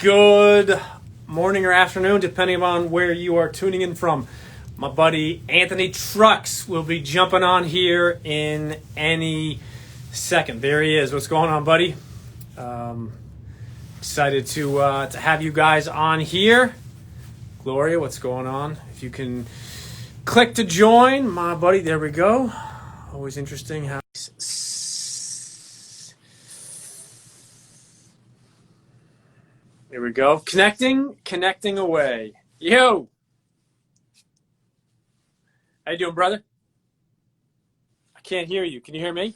Good morning or afternoon, depending on where you are tuning in from. My buddy Anthony Trucks will be jumping on here in any second. There he is. What's going on, buddy? Excited to have you guys on here. Gloria, what's going on? If you can click to join, my buddy. There we go. Always interesting how. There we go. Connecting away. Yo! How you doing, brother? I can't hear you. Can you hear me?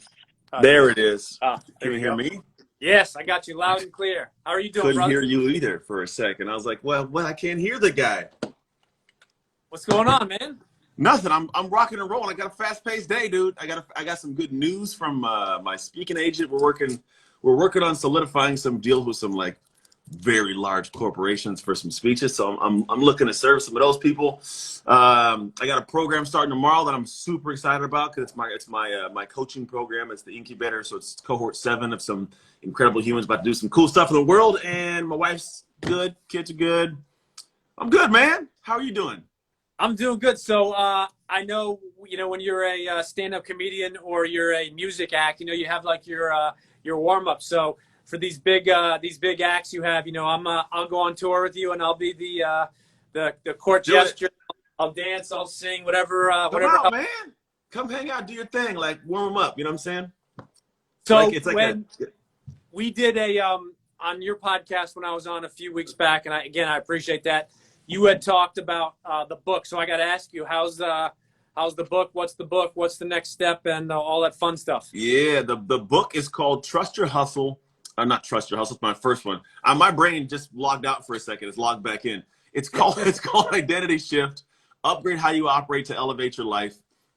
There it is. Can you hear me? Yes, I got you loud and clear. How are you doing, Couldn't brother? hear you either for a second. I was like, well, I can't hear the guy. What's going on, man? Nothing. I'm rocking and rolling. I got a fast-paced day, dude. I got some good news from my speaking agent. We're working on solidifying some deals with some like very large corporations for some speeches. So I'm looking to serve some of those people. I got a program starting tomorrow that I'm super excited about because it's my coaching program. It's the incubator. So it's cohort 7 of some incredible humans about to do some cool stuff in the world. And my wife's good. Kids are good. I'm good, man. How are you doing? I'm doing good. So I know, when you're a stand-up comedian or you're a music act, you have like your warm-up. So for these big acts you have, I'll go on tour with you and I'll be the court gesture. I'll dance, I'll sing, whatever. Come out, man. Come hang out, do your thing, like warm them up. You know what I'm saying? So we did on your podcast when I was on a few weeks back, and I appreciate that. You had talked about the book, so I got to ask you, how's the book? What's the book? What's the next step, and all that fun stuff? Yeah, the book is called Trust Your Hustle. Not Trust Your Hustle. It's my first one. My brain just logged out for a second. It's logged back in. It's called Identity Shift. Upgrade how you operate to elevate your life.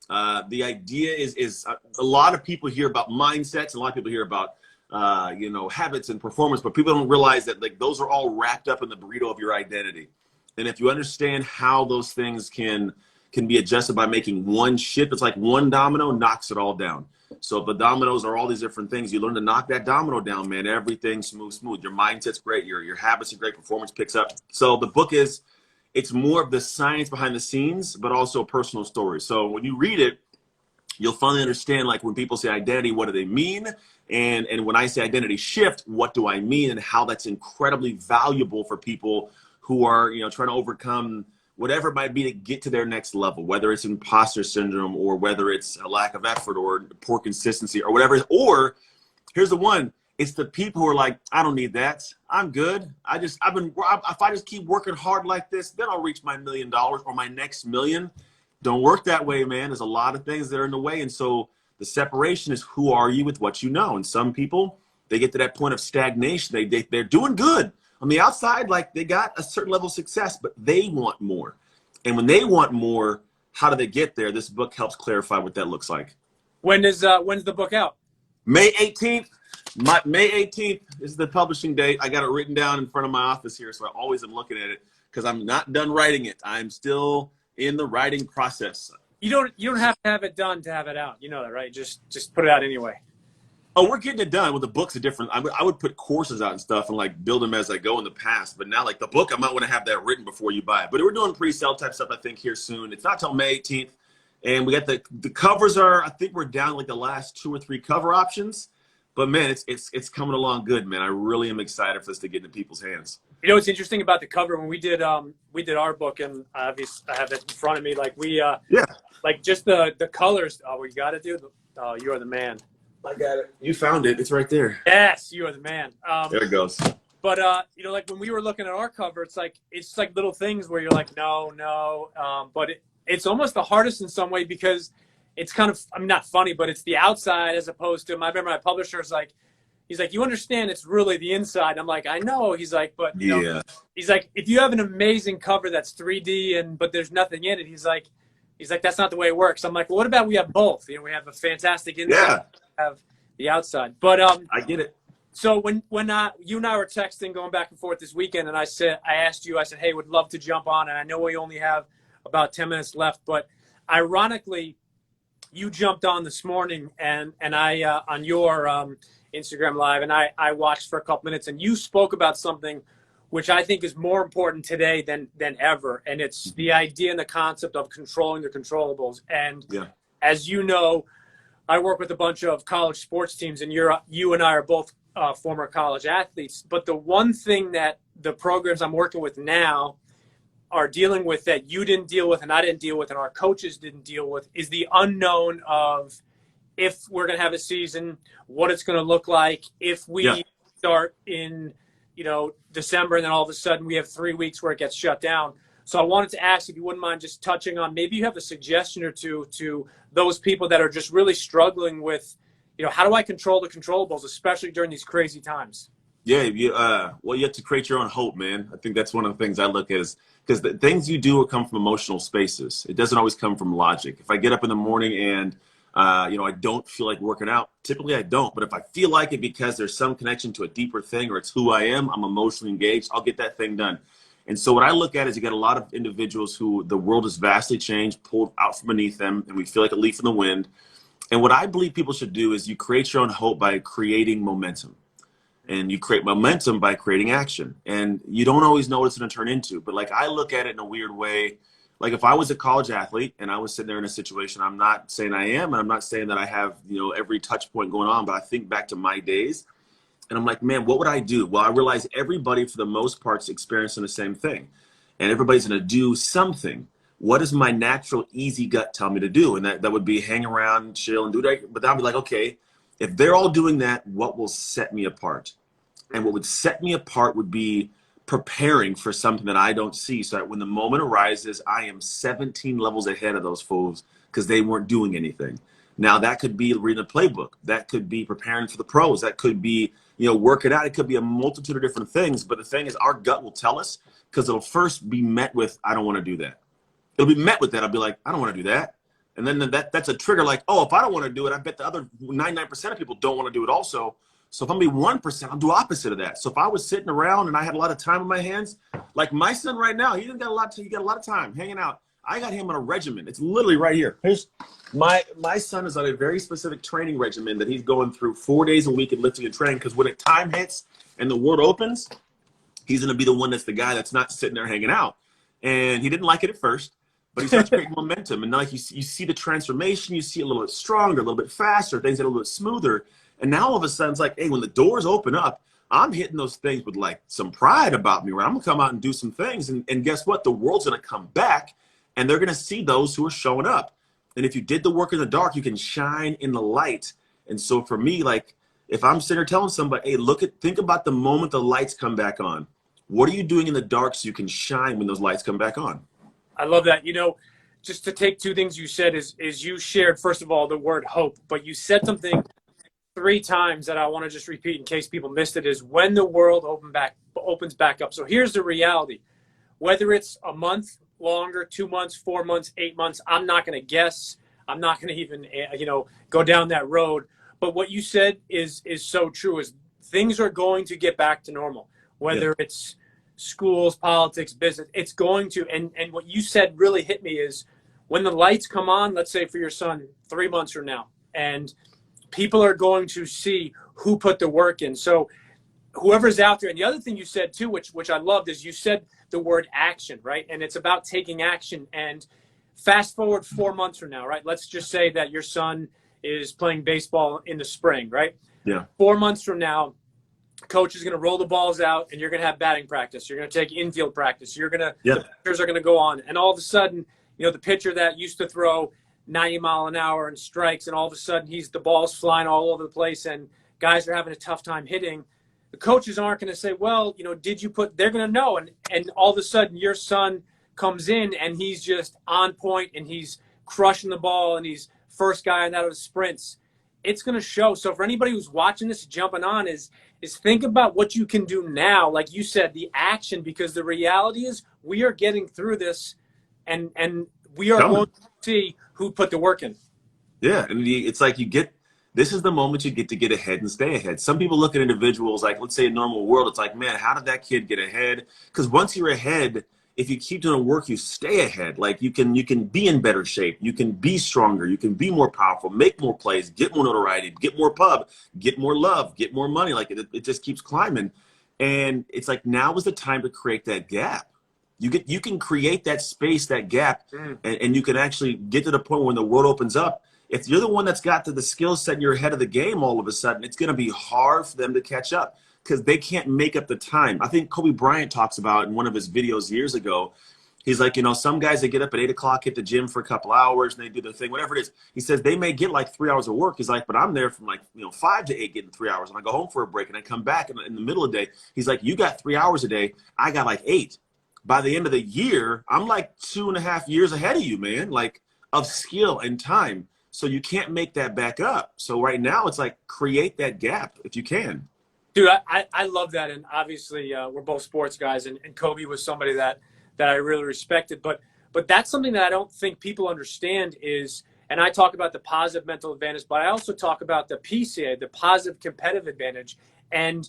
The idea is a lot of people hear about mindsets. A lot of people hear about habits and performance, but people don't realize that like those are all wrapped up in the burrito of your identity. And if you understand how those things can be adjusted by making one shift, it's like one domino knocks it all down. So if the dominoes are all these different things, you learn to knock that domino down, man. Everything's smooth. Your mindset's great. Your habits are great. Performance picks up. So the book it's more of the science behind the scenes, but also a personal story. So when you read it, you'll finally understand, like when people say identity, what do they mean? And when I say identity shift, what do I mean? And how that's incredibly valuable for people who are, trying to overcome whatever it might be to get to their next level, whether it's imposter syndrome or whether it's a lack of effort or poor consistency or whatever. Or here's the one. It's the people who are like, I don't need that. I'm good. If I just keep working hard like this, then I'll reach my $1 million or my next million. Don't work that way, man. There's a lot of things that are in the way. And so the separation is who are you with what you know. And some people, they get to that point of stagnation. They're doing good. On the outside, like they got a certain level of success, but they want more. And when they want more, how do they get there? This book helps clarify what that looks like. When's the book out? May 18th. May 18th is the publishing date. I got it written down in front of my office here, so I always am looking at it because I'm not done writing it. I'm still in the writing process. You don't have to have it done to have it out. You know that, right? Just put it out anyway. Oh, we're getting it done. With the books are different. I would put courses out and stuff and like build them as I go in the past. But now like the book, I might want to have that written before you buy it. But we're doing pre-sale type stuff, I think, here soon. It's not till May 18th. And we got the covers I think we're down like the last 2 or 3 cover options. But man, it's coming along good, man. I really am excited for this to get into people's hands. What's interesting about the cover when we did our book, and obviously I have it in front of me. Like like just the colors. Oh, we got it, dude. Oh, you are the man. I got it. You found it. It's right there. Yes, you are the man. There it goes. But like when we were looking at our cover, it's like little things where you're like, no. But it's almost the hardest in some way because it's kind of, I'm not funny, but it's the outside as opposed to. I remember my publisher's like, he's like, you understand it's really the inside. I'm like, I know. He's like, but he's like, if you have an amazing cover that's 3D but there's nothing in it, he's like, that's not the way it works. I'm like, well, what about we have both? We have a fantastic inside, have the outside. But I get it. So when you and I were texting, going back and forth this weekend, and I asked you, I said, hey, would love to jump on, and I know we only have about 10 minutes left, but ironically, you jumped on this morning, and I on your Instagram Live, and I watched for a couple minutes, and you spoke about something which I think is more important today than ever. And it's the idea and the concept of controlling the controllables. And as you know, I work with a bunch of college sports teams, and you and I are both former college athletes. But the one thing that the programs I'm working with now are dealing with that you didn't deal with and I didn't deal with and our coaches didn't deal with is the unknown of if we're going to have a season, what it's going to look like, if we start in, December, and then all of a sudden we have 3 weeks where it gets shut down. So I wanted to ask if you wouldn't mind just touching on, maybe you have a suggestion or two to those people that are just really struggling with, how do I control the controllables, especially during these crazy times? Yeah, you have to create your own hope, man. I think that's one of the things I look at is because the things you do will come from emotional spaces. It doesn't always come from logic. If I get up in the morning and I don't feel like working out, typically I don't. But if I feel like it because there's some connection to a deeper thing or it's who I am, I'm emotionally engaged, I'll get that thing done. And so what I look at is you got a lot of individuals who the world has vastly changed, pulled out from beneath them, and we feel like a leaf in the wind. And what I believe people should do is you create your own hope by creating momentum. And you create momentum by creating action. And you don't always know what it's going to turn into. But like I look at it in a weird way. Like if I was a college athlete and I was sitting there in a situation, I'm not saying I am, and I'm not saying that I have, every touch point going on, but I think back to my days and I'm like, man, what would I do? Well, I realize everybody for the most part is experiencing the same thing and everybody's going to do something. What does my natural easy gut tell me to do? And that would be hang around, chill and do that. But I'll be like, okay, if they're all doing that, what will set me apart? And what would set me apart would be preparing for something that I don't see, so that when the moment arises, I am 17 levels ahead of those fools because they weren't doing anything. Now, that could be reading a playbook. That could be preparing for the pros. That could be, working out. It could be a multitude of different things. But the thing is, our gut will tell us because it'll first be met with, I don't want to do that. It'll be met with that. I'll be like, I don't want to do that. And then that's a trigger like, oh, if I don't want to do it, I bet the other 99% of people don't want to do it also. So if I'm going to be 1%, I'll do opposite of that. So if I was sitting around and I had a lot of time on my hands, like my son right now, he got a lot of time hanging out. I got him on a regimen. It's literally right here. Here's my son is on a very specific training regimen that he's going through 4 days a week of lifting and training. Because when the time hits and the world opens, he's going to be the one that's the guy that's not sitting there hanging out. And he didn't like it at first, but he starts creating momentum. And now like you see the transformation. You see it a little bit stronger, a little bit faster, things get a little bit smoother. And now all of a sudden it's like, hey, when the doors open up, I'm hitting those things with like some pride about me, where I'm gonna come out and do some things. And guess what? The world's gonna come back and they're gonna see those who are showing up. And if you did the work in the dark, you can shine in the light. And so for me, like if I'm sitting here telling somebody, hey, think about the moment the lights come back on. What are you doing in the dark so you can shine when those lights come back on? I love that. Just to take two things you said is you shared, first of all, the word hope, but you said something 3 times that I want to just repeat in case people missed it, is when the world opens back up. So here's the reality. Whether it's a month longer, 2 months, 4 months, 8 months, I'm not going to guess. I'm not going to even, go down that road. But what you said is so true, is things are going to get back to normal, whether it's schools, politics, business, it's going to. And what you said really hit me is when the lights come on, let's say for your son 3 months from now, and people are going to see who put the work in. So whoever's out there, and the other thing you said too, which I loved, is you said the word action, right? And it's about taking action. And fast forward 4 months from now, right? Let's just say that your son is playing baseball in the spring, right? Yeah. 4 months from now, coach is going to roll the balls out and you're going to have batting practice. You're going to take infield practice. The pitchers are going to go on. And all of a sudden, the pitcher that used to throw 90 mile an hour and strikes, and all of a sudden the ball's flying all over the place and guys are having a tough time hitting. The coaches aren't going to say, well, they're going to know. And all of a sudden your son comes in and he's just on point and he's crushing the ball and he's first guy on out of the sprints. It's going to show. So for anybody who's watching this, jumping on, is think about what you can do now. Like you said, the action, because the reality is we are getting through this and we are going to see who put the work in. Yeah. And it's like this is the moment you get to get ahead and stay ahead. Some people look at individuals like, let's say a normal world, it's like, man, how did that kid get ahead? Because once you're ahead, if you keep doing work, you stay ahead. Like you can be in better shape. You can be stronger. You can be more powerful, make more plays, get more notoriety, get more pub, get more love, get more money. Like it just keeps climbing. And it's like, now is the time to create that gap. You can create that space, that gap, and you can actually get to the point when the world opens up. If you're the one that's got to the skill set and you're ahead of the game all of a sudden, it's going to be hard for them to catch up because they can't make up the time. I think Kobe Bryant talks about in one of his videos years ago, he's like, some guys, they get up at 8 o'clock, hit the gym for a couple hours, and they do their thing, whatever it is. He says they may get like 3 hours of work. He's like, but I'm there from like 5 to 8 getting 3 hours, and I go home for a break, and I come back in the middle of the day. He's like, you got 3 hours a day. I got like 8. By the end of the year, I'm like 2.5 years ahead of you, man, like of skill and time. So you can't make that back up. So right now it's like create that gap if you can. Dude, I love that. And obviously we're both sports guys, and Kobe was somebody that I really respected. But that's something that I don't think people understand is, and I talk about the positive mental advantage, but I also talk about the PCA, the positive competitive advantage. And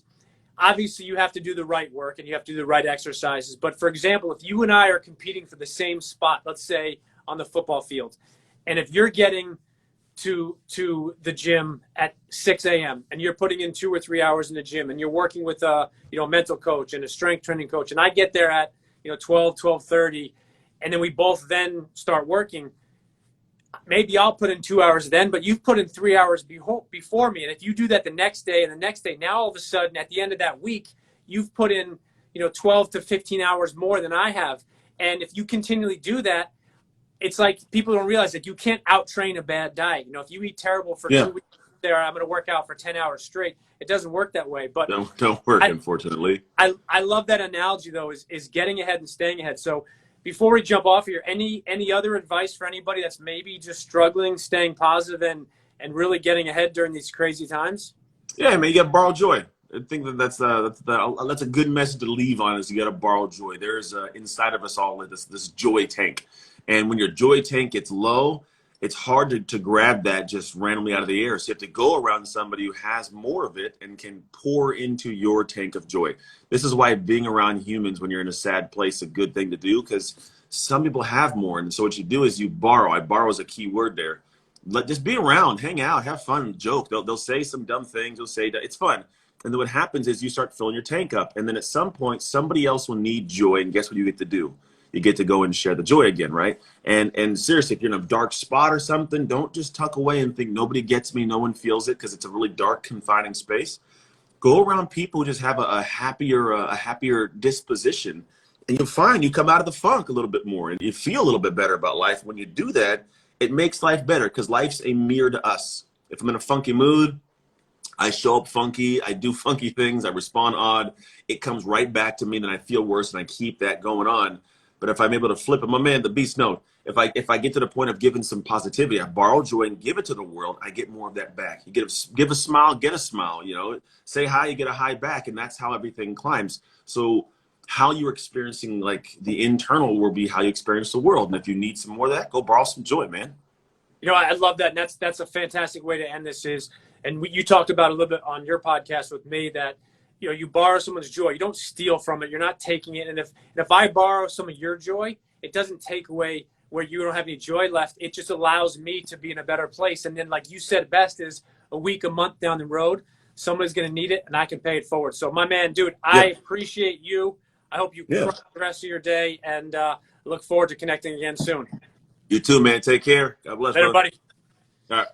obviously you have to do the right work and you have to do the right exercises. But for example, if you and I are competing for the same spot, let's say on the football field, and if you're getting to the gym at 6 a.m. and you're putting in 2 or 3 hours in the gym and you're working with a mental coach and a strength training coach, and I get there at 12:30, and then we both then start working, maybe I'll put in 2 hours then, but you've put in 3 hours before me. And if you do that the next day and the next day, now all of a sudden at the end of that week, you've put in 12 to 15 hours more than I have. And if you continually do that, it's like people don't realize that you can't out-train a bad diet. If you eat terrible for 2 weeks, I'm going to work out for 10 hours straight. It doesn't work that way. But don't work, unfortunately. I love that analogy, though, is getting ahead and staying ahead. So before we jump off here, any other advice for anybody that's maybe just struggling, staying positive, and really getting ahead during these crazy times? Yeah, man, you got to borrow joy. I think that's a good message to leave on, is you got to borrow joy. There's inside of us all this joy tank. And when your joy tank gets low, it's hard to grab that just randomly out of the air. So you have to go around somebody who has more of it and can pour into your tank of joy. This is why being around humans when you're in a sad place is a good thing to do, because some people have more. And so what you do is you borrow. Borrow is a key word there. Just be around, hang out, have fun, joke. They'll say some dumb things. They'll say that it's fun. And then what happens is you start filling your tank up. And then at some point, somebody else will need joy. And guess what you get to do? You get to go and share the joy again, right? And seriously, if you're in a dark spot or something, don't just tuck away and think nobody gets me, no one feels it, because it's a really dark, confining space. Go around people who just have a happier disposition, and you'll find you come out of the funk a little bit more, and you feel a little bit better about life. When you do that, it makes life better, because life's a mirror to us. If I'm in a funky mood, I show up funky, I do funky things, I respond odd. It comes right back to me, and then I feel worse, and I keep that going on. But if I'm able to flip it, my man, the beast note, if I get to the point of giving some positivity, I borrow joy and give it to the world, I get more of that back. You give a smile, get a smile, say hi, you get a hi back, and that's how everything climbs. So how you're experiencing like the internal will be how you experience the world. And if you need some more of that, go borrow some joy, man. I love that. And that's a fantastic way to end this and you talked about a little bit on your podcast with me that, you borrow someone's joy. You don't steal from it. You're not taking it. And if I borrow some of your joy, it doesn't take away where you don't have any joy left. It just allows me to be in a better place. And then, like you said best, is a week, a month down the road, somebody's going to need it and I can pay it forward. So my man, dude, I appreciate you. I hope you crush the rest of your day, and look forward to connecting again soon. You too, man. Take care. God bless. Later, buddy. All right.